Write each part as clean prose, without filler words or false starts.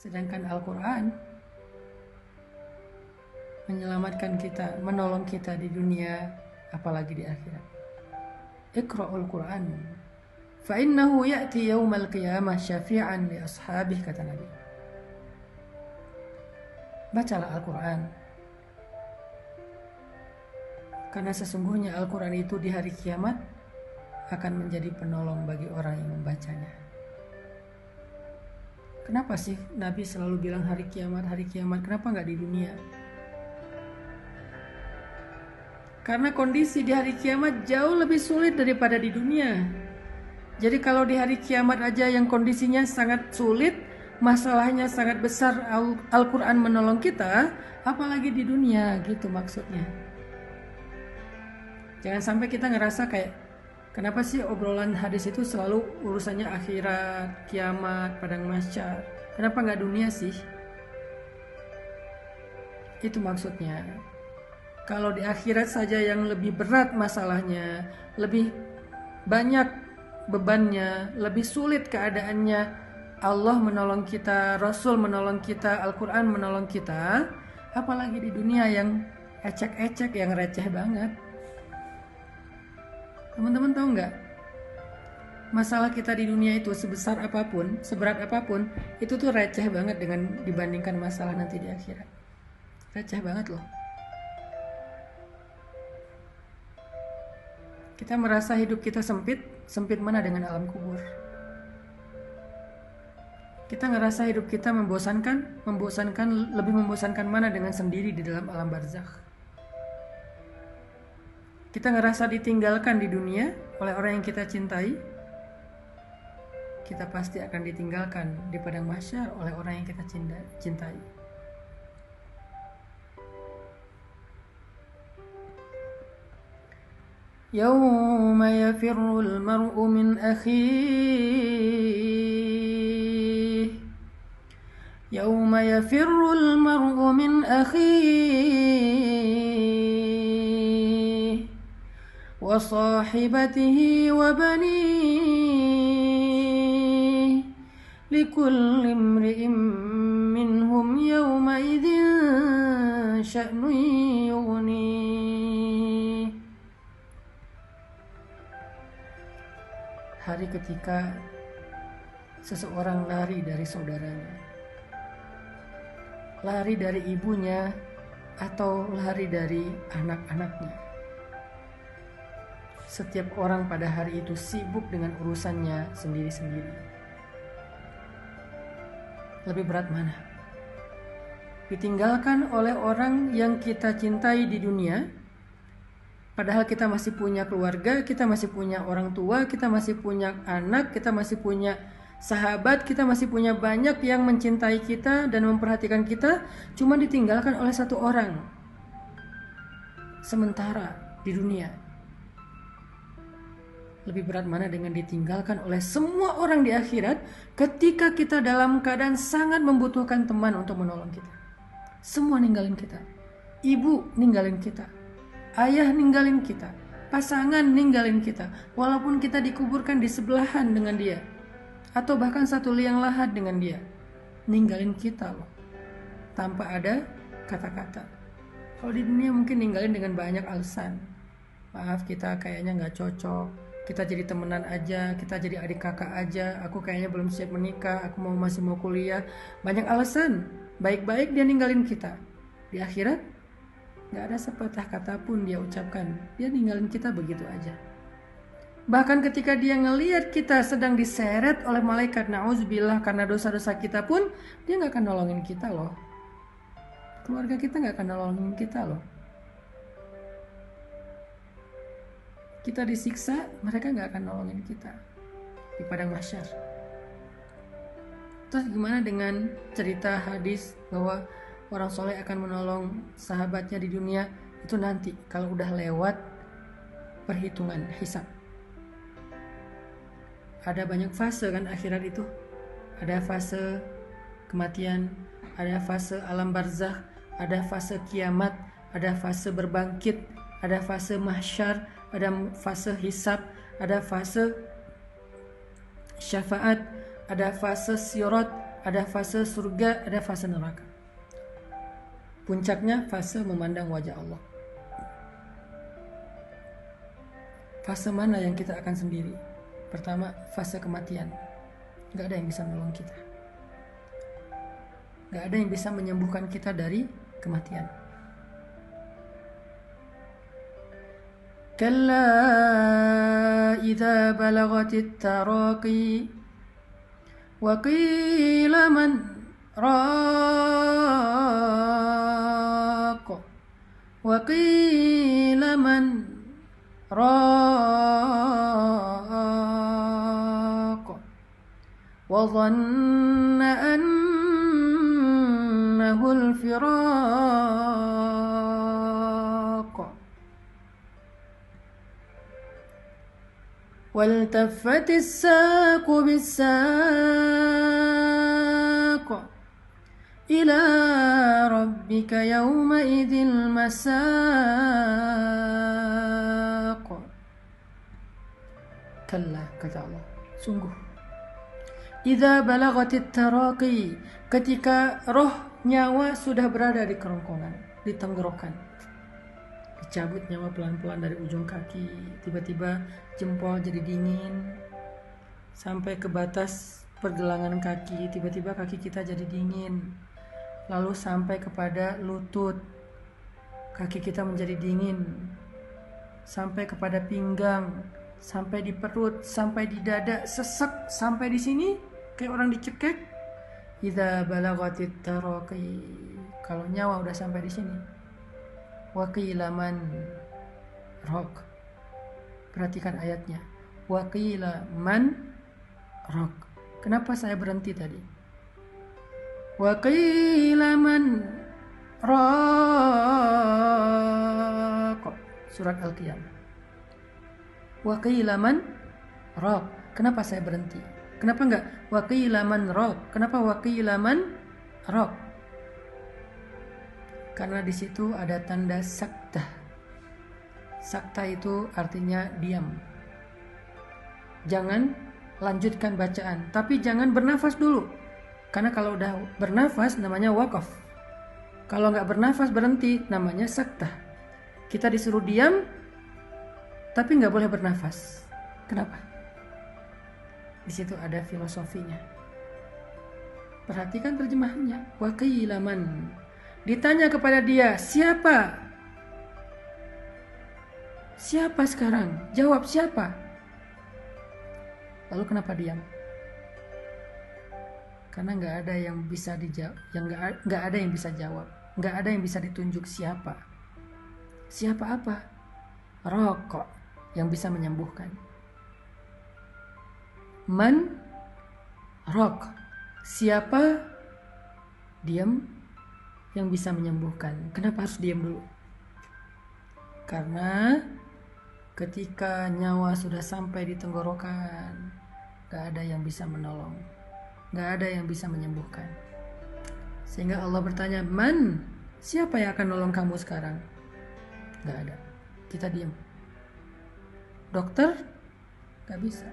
Sedangkan Al-Quran menyelamatkan kita, menolong kita di dunia, apalagi di akhirat. Iqra'ul Quran fa innahu ya'ti yaumal qiyamah syafi'an li ashabih, kata Nabi. Bacalah Al-Quran, karena sesungguhnya Al-Quran itu di hari kiamat akan menjadi penolong bagi orang yang membacanya. Kenapa sih Nabi selalu bilang hari kiamat, kenapa nggak di dunia? Karena kondisi di hari kiamat jauh lebih sulit daripada di dunia. Jadi kalau di hari kiamat aja yang kondisinya sangat sulit, masalahnya sangat besar, Al-Quran menolong kita, apalagi di dunia, gitu maksudnya. Jangan sampai kita ngerasa kayak, kenapa sih obrolan hadis itu selalu urusannya akhirat, kiamat, padang mahsyar? Kenapa nggak dunia sih? Itu maksudnya. Kalau di akhirat saja yang lebih berat masalahnya, lebih banyak bebannya, lebih sulit keadaannya, Allah menolong kita, Rasul menolong kita, Al-Quran menolong kita, apalagi di dunia yang ecek-ecek, yang receh banget. Teman-teman tahu nggak? Masalah kita di dunia itu sebesar apapun, seberat apapun, itu tuh receh banget dengan dibandingkan masalah nanti di akhirat. Receh banget loh. Kita merasa hidup kita sempit, sempit mana dengan alam kubur. Kita ngerasa hidup kita membosankan, lebih membosankan mana dengan sendiri di dalam alam barzakh. Kita ngerasa ditinggalkan di dunia oleh orang yang kita cintai, kita pasti akan ditinggalkan di padang mahsyar oleh orang yang kita cintai. Yawma yafirrul mar'u min akhihi, yawma yafirrul mar'u min akhihi wa sahibatihi wa banihi likulli imri'in minhum yawma idzin sya'nun yughnihi. Hari ketika seseorang lari dari saudaranya, lari dari ibunya, atau lari dari anak-anaknya. Setiap orang pada hari itu sibuk dengan urusannya sendiri-sendiri. Lebih berat mana? Ditinggalkan oleh orang yang kita cintai di dunia, padahal kita masih punya keluarga, kita masih punya orang tua, kita masih punya anak, kita masih punya sahabat, kita masih punya banyak yang mencintai kita dan memperhatikan kita, cuma ditinggalkan oleh satu orang sementara di dunia. Lebih berat mana dengan ditinggalkan oleh semua orang di akhirat ketika kita dalam keadaan sangat membutuhkan teman untuk menolong kita. Semua ninggalin kita. Ibu ninggalin kita, ayah ninggalin kita, pasangan ninggalin kita, walaupun kita dikuburkan di sebelahan dengan dia, atau bahkan satu liang lahat dengan dia, ninggalin kita loh, tanpa ada kata-kata. Kalau di dunia mungkin ninggalin dengan banyak alasan. Maaf, kita kayaknya gak cocok, kita jadi temenan aja, kita jadi adik kakak aja, aku kayaknya belum siap menikah, aku masih mau kuliah. Banyak alasan, baik-baik dia ninggalin kita. Di akhirat gak ada sepatah kata pun dia ucapkan, dia ninggalin kita begitu aja. Bahkan ketika dia ngelihat kita sedang diseret oleh malaikat, na'udzubillah, karena dosa-dosa kita pun, dia gak akan nolongin kita loh. Keluarga kita gak akan nolongin kita loh. Kita disiksa, mereka gak akan nolongin kita di padang mahsyar. Terus gimana dengan cerita hadis bahwa orang soleh akan menolong sahabatnya di dunia? Itu nanti kalau udah lewat perhitungan hisab. Ada banyak fase kan akhirat itu. Ada fase kematian, ada fase alam barzakh, ada fase kiamat, ada fase berbangkit, ada fase mahsyar, ada fase hisab, ada fase syafaat, ada fase sirat, ada fase surga, ada fase neraka. Puncaknya fase memandang wajah Allah. Fase mana yang kita akan sendiri? Pertama, fase kematian. Gak ada yang bisa menolong kita. Gak ada yang bisa menyembuhkan kita dari kematian. Kalla idza balagatit taraqi wa qila man raq wa qila man raq wa dhanna annahu al-firaq والتفت الساق بالساق إلى ربك يومئذ المساق كلا kata Allah, sungguh idza balagatit taraqi, ketika roh nyawa sudah berada di kerongkongan, di tenggorokan, dicabut nyawa pelan-pelan dari ujung kaki, tiba-tiba jempol jadi dingin sampai ke batas pergelangan kaki, tiba-tiba kaki kita jadi dingin, lalu sampai kepada lutut, kaki kita menjadi dingin, sampai kepada pinggang, sampai di perut, sampai di dada, sesek sampai di sini kayak orang dicekek. Idza balagatit taraqi, kalau nyawa udah sampai di sini. Wa qila man raq, perhatikan ayatnya, wa qila man raq. Kenapa saya berhenti tadi? Wa qila man raq, surat Al-Qiyamah. Wa qila man raq, kenapa saya berhenti? Kenapa enggak wa qila man raq? Kenapa wa qila man raq? Karena di situ ada tanda sakta. Sakta itu artinya diam. Jangan lanjutkan bacaan, tapi jangan bernafas dulu. Karena kalau udah bernafas namanya wakaf. Kalau nggak bernafas berhenti namanya sakta. Kita disuruh diam, tapi nggak boleh bernafas. Kenapa? Di situ ada filosofinya. Perhatikan terjemahannya. Wa qila man. Ditanya kepada dia, siapa? Siapa sekarang? Jawab siapa? Lalu kenapa diam? Karena nggak ada yang bisa dijawab, nggak ada yang bisa jawab, nggak ada yang bisa ditunjuk siapa. Siapa apa? Rokok yang bisa menyembuhkan. Man rok, siapa? Diam yang bisa menyembuhkan. Kenapa harus diam dulu? Karena ketika nyawa sudah sampai di tenggorokan, gak ada yang bisa menolong, gak ada yang bisa menyembuhkan. Sehingga Allah bertanya, man, siapa yang akan nolong kamu sekarang? Gak ada. Kita diam. Dokter? Gak bisa.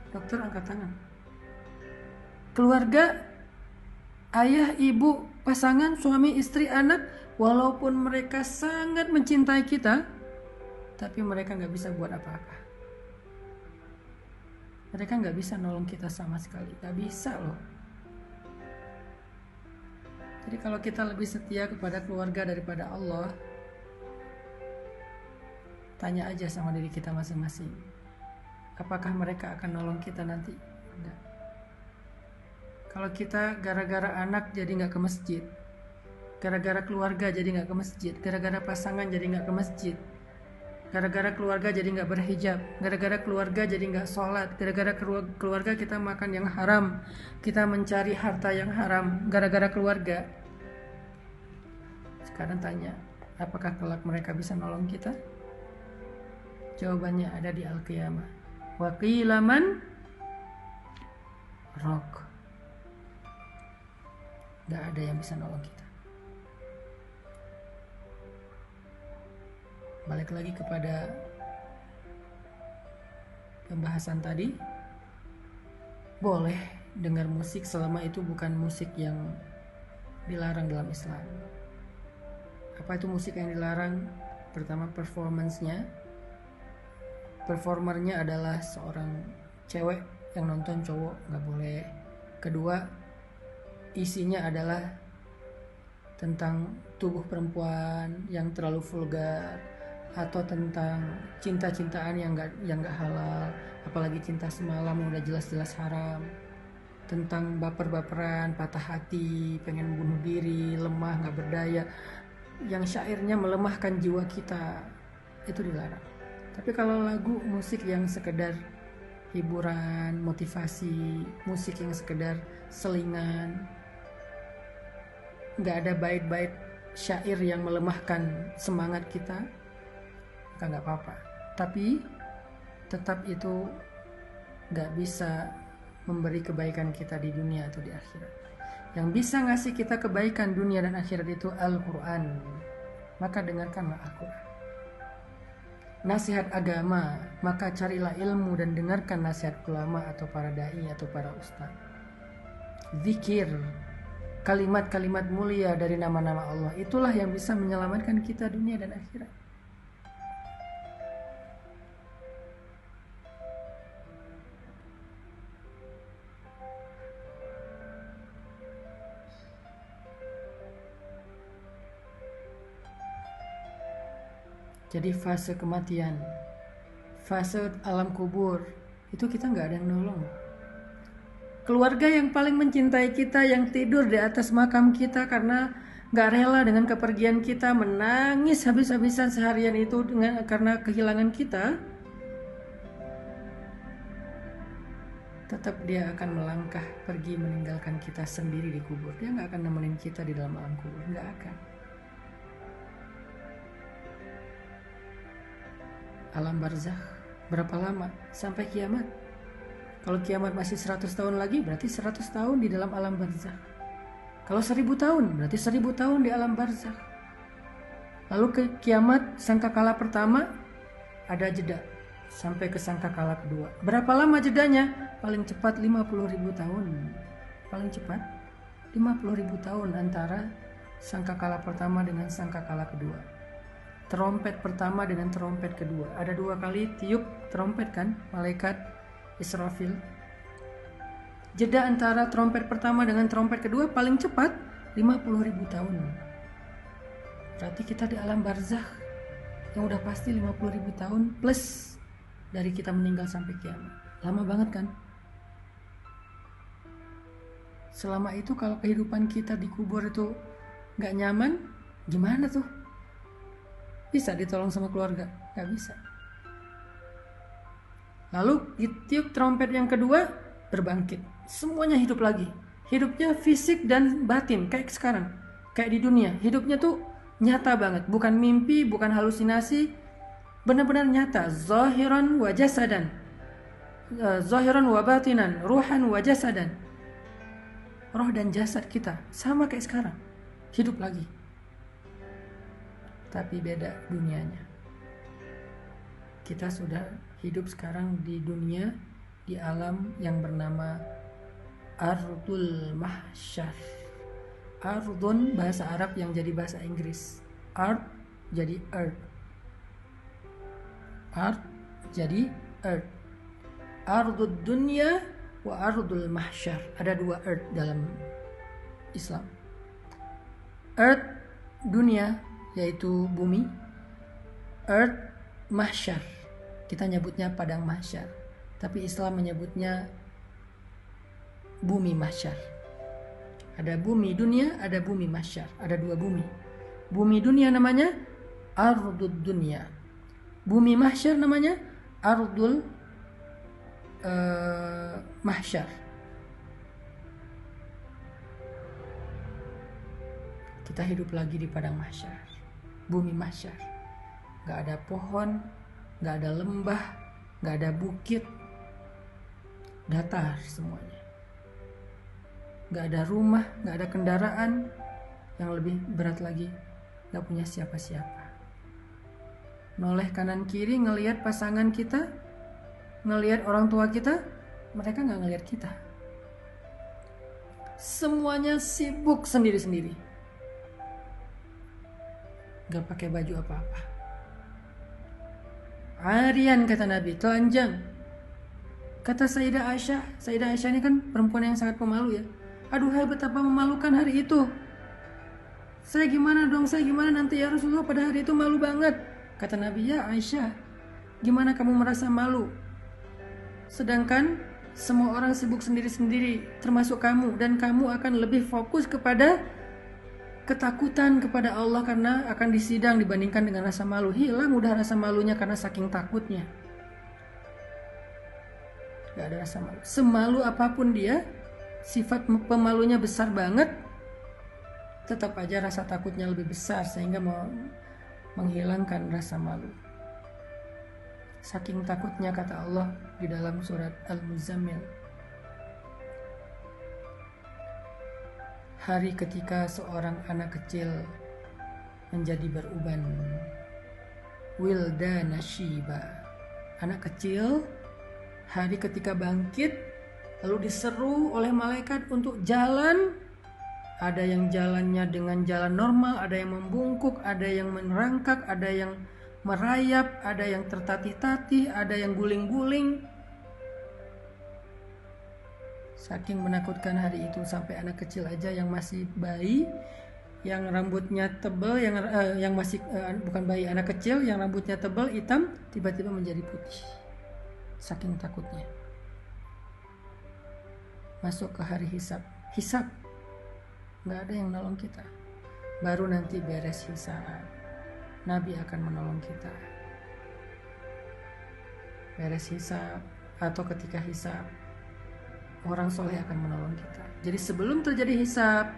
Dokter angkat tangan. Keluarga, ayah, ibu, pasangan, suami, istri, anak, walaupun mereka sangat mencintai kita, tapi mereka gak bisa buat apa-apa. Mereka gak bisa nolong kita sama sekali. Gak bisa loh. Jadi kalau kita lebih setia kepada keluarga daripada Allah, tanya aja sama diri kita masing-masing. Apakah mereka akan nolong kita nanti? Enggak. Kalau kita gara-gara anak jadi gak ke masjid, gara-gara keluarga jadi gak ke masjid, gara-gara pasangan jadi gak ke masjid, gara-gara keluarga jadi gak berhijab, gara-gara keluarga jadi gak sholat, gara-gara keluarga kita makan yang haram, kita mencari harta yang haram, gara-gara keluarga. Sekarang tanya, apakah kelak mereka bisa nolong kita? Jawabannya ada di Al-Qiyamah. Wa qila man raq. Gak ada yang bisa nolong kita. Balik lagi kepada pembahasan tadi. Boleh dengar musik selama itu bukan musik yang dilarang dalam Islam. Apa itu musik yang dilarang? Pertama, performernya adalah seorang cewek yang nonton cowok, nggak boleh. Kedua, isinya adalah tentang tubuh perempuan yang terlalu vulgar, atau tentang cinta-cintaan yang nggak halal, apalagi cinta semalam yang udah jelas-jelas haram, tentang baper-baperan, patah hati, pengen bunuh diri, lemah, nggak berdaya, yang syairnya melemahkan jiwa kita, itu dilarang. Tapi kalau lagu musik yang sekedar hiburan, motivasi, musik yang sekedar selingan, nggak ada bait-bait syair yang melemahkan semangat kita, maka nggak apa-apa. Tapi tetap itu nggak bisa memberi kebaikan kita di dunia atau di akhirat. Yang bisa ngasih kita kebaikan dunia dan akhirat itu Al-Quran. Maka dengarkanlah Al-Quran. Nasihat agama, maka carilah ilmu dan dengarkan nasihat ulama atau para dai atau para ustaz. Zikir, kalimat-kalimat mulia dari nama-nama Allah, itulah yang bisa menyelamatkan kita dunia dan akhirat. Jadi fase kematian, fase alam kubur, itu kita nggak ada yang nolong. Keluarga yang paling mencintai kita, yang tidur di atas makam kita karena nggak rela dengan kepergian kita, menangis habis-habisan seharian itu karena kehilangan kita, tetap dia akan melangkah pergi meninggalkan kita sendiri di kubur. Dia nggak akan nemenin kita di dalam alam kubur, nggak akan. Alam barzakh berapa lama? Sampai kiamat. Kalau kiamat masih 100 tahun lagi, berarti 100 tahun di dalam alam barzakh. Kalau 1000 tahun, berarti 1000 tahun di alam barzakh. Lalu ke kiamat sangkakala pertama, ada jeda sampai ke sangkakala kedua. Berapa lama jedanya? Paling cepat 50.000 tahun. Paling cepat 50.000 tahun antara sangkakala pertama dengan sangkakala kedua. Terompet pertama dengan terompet kedua. Ada 2 kali tiup terompet kan, malaikat Israfil. Jeda antara terompet pertama dengan terompet kedua paling cepat 50.000 tahun. Berarti kita di alam barzakh yang udah pasti 50.000 tahun plus dari kita meninggal sampai kiamat. Lama banget kan? Selama itu kalau kehidupan kita di kubur itu gak nyaman, gimana tuh? Bisa ditolong sama keluarga? Gak bisa. Lalu ditiup trompet yang kedua, berbangkit. Semuanya hidup lagi. Hidupnya fisik dan batin kayak sekarang. Kayak di dunia. Hidupnya tuh nyata banget. Bukan mimpi, bukan halusinasi. Benar-benar nyata. Zahiran wa jasadan. Zahiran wa batinan. Ruhan wa jasadan. Roh dan jasad kita sama kayak sekarang. Hidup lagi. Tapi beda dunianya. Kita sudah hidup sekarang di dunia, di alam yang bernama Ardul Mahsyar. Ardun bahasa Arab yang jadi bahasa Inggris. Ard jadi earth. Ard jadi earth. Ardud dunya wa ardul mahsyar. Ada 2 earth dalam Islam. Earth dunia yaitu bumi, earth mahsyar, kita nyebutnya padang mahsyar, tapi Islam menyebutnya bumi mahsyar. Ada bumi dunia, ada bumi mahsyar, ada 2 bumi. Bumi dunia namanya ardud dunya, bumi mahsyar namanya ardul mahsyar. Kita hidup lagi di padang mahsyar, bumi mahsyar. Gak ada pohon, gak ada lembah, gak ada bukit, datar semuanya. Gak ada rumah, gak ada kendaraan. Yang lebih berat lagi, gak punya siapa-siapa. Noleh kanan kiri ngelihat pasangan kita, ngelihat orang tua kita, mereka gak ngelihat kita. semuanya sibuk sendiri-sendiri. Gak pakai baju apa-apa. Arian kata Nabi, telanjang. Kata Sayyidah Aisyah ini kan perempuan yang sangat pemalu ya. Aduhai betapa memalukan hari itu. Saya gimana nanti ya Rasulullah, pada hari itu malu banget. Kata Nabi, ya Aisyah, gimana kamu merasa malu? Sedangkan semua orang sibuk sendiri-sendiri, termasuk kamu. Dan kamu akan lebih fokus kepada ketakutan kepada Allah karena akan disidang dibandingkan dengan rasa malu. Hilang udah rasa malunya karena saking takutnya. Gak ada rasa malu. Semalu apapun dia, sifat pemalunya besar banget, tetap aja rasa takutnya lebih besar sehingga mau menghilangkan rasa malu. Saking takutnya kata Allah di dalam surat Al-Muzammil. Hari ketika seorang anak kecil menjadi beruban. Wildana Shiba. Anak kecil hari ketika bangkit lalu diseru oleh malaikat untuk jalan. Ada yang jalannya dengan jalan normal, ada yang membungkuk, ada yang merangkak, ada yang merayap, ada yang tertatih-tatih, ada yang guling-guling. Saking menakutkan hari itu sampai anak kecil aja yang masih bayi, yang rambutnya tebal, yang masih bukan bayi, anak kecil yang rambutnya tebal hitam tiba-tiba menjadi putih. Saking takutnya. Masuk ke hari hisab. Gak ada yang nolong kita. Baru nanti beres hisab, Nabi akan menolong kita. Beres hisab atau ketika hisab, orang soleh akan menolong kita. Jadi sebelum terjadi hisab,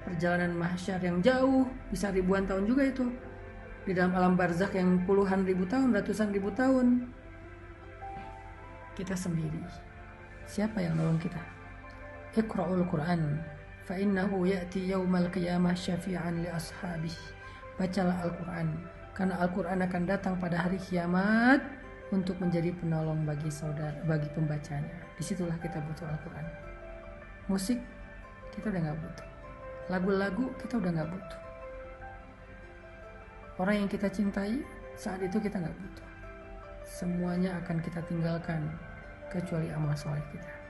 perjalanan mahsyar yang jauh, bisa ribuan tahun juga itu, di dalam alam barzakh yang puluhan ribu tahun, ratusan ribu tahun, kita sendiri. Siapa yang nolong kita? Iqra'ul Quran fa innahu ya'ti yaumal qiyamah syafi'an li ashabih. Bacalah Al-Quran, karena Al-Quran akan datang pada hari kiamat untuk menjadi penolong bagi saudara, bagi pembacanya. Disitulah kita butuh Al-Quran. Musik kita udah gak butuh, lagu-lagu kita udah gak butuh, orang yang kita cintai saat itu kita gak butuh. Semuanya akan kita tinggalkan kecuali amal soleh kita.